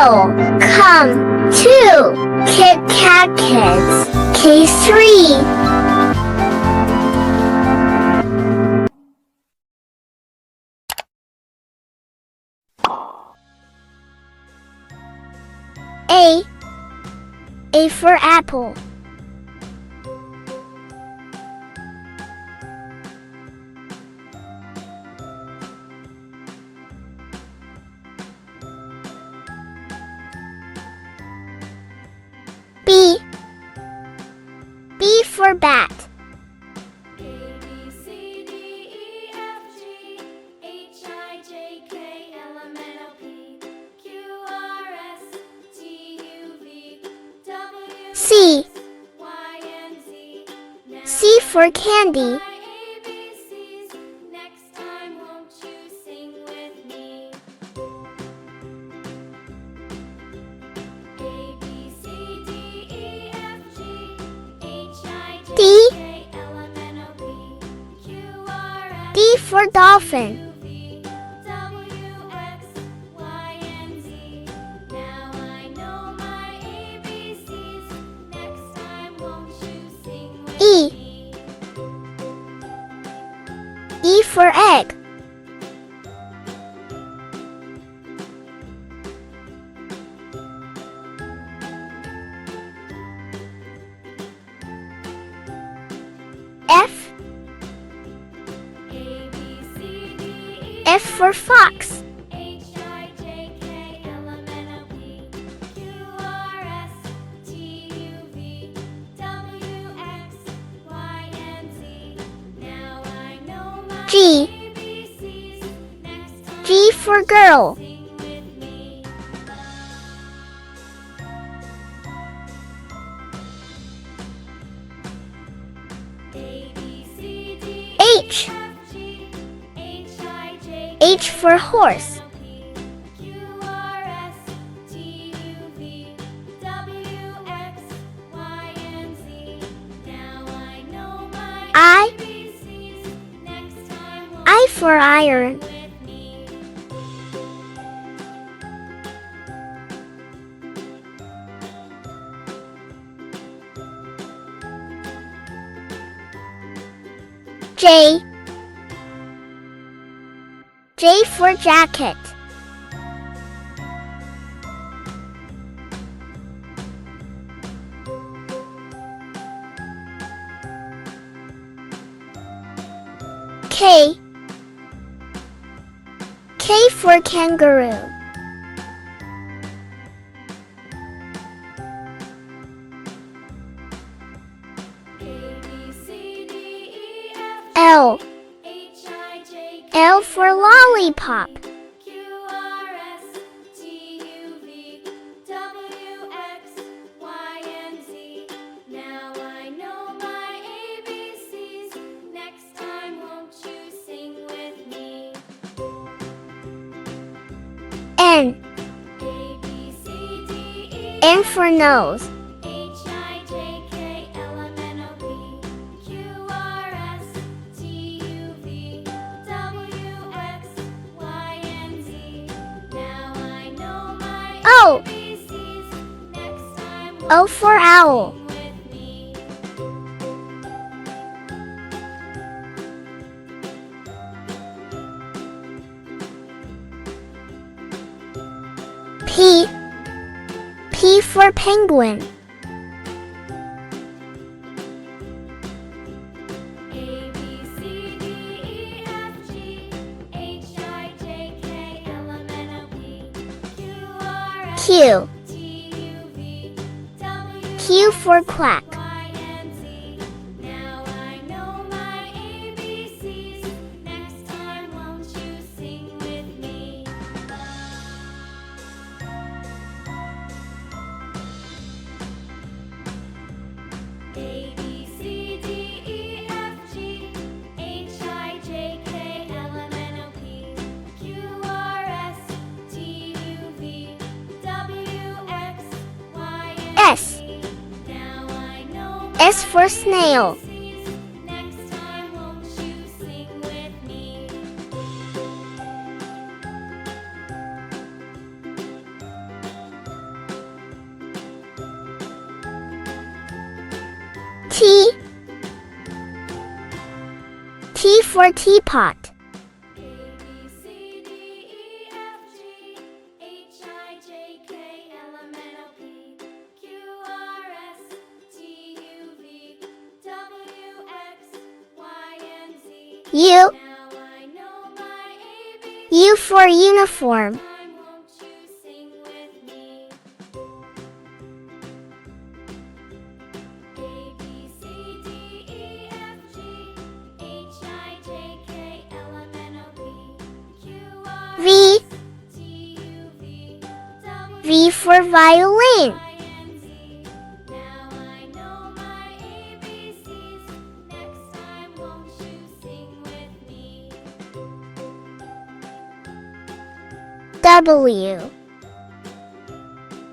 Welcome to Kit Kat Kids K3. A for apple. B for bat. C for candy. D for dolphin. E for egg. F for fox. G for girl. H for horse. I for iron. J for jacket. K for kangaroo. L for lollipop. N for nose. O for owl. P for penguin. Q for quack. S for snail. T. T for teapot. U. U for uniform. V. V for violin. W.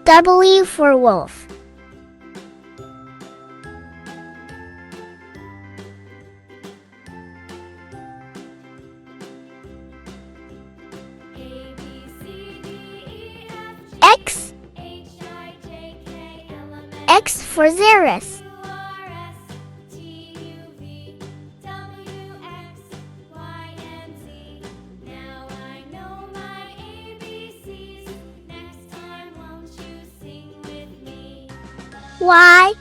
W for wolf. X. X for Xerus. Y.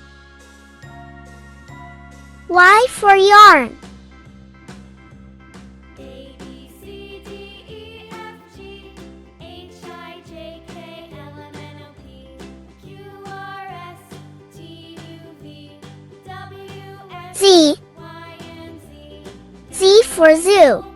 Y for yarn. Z. Z for zoo.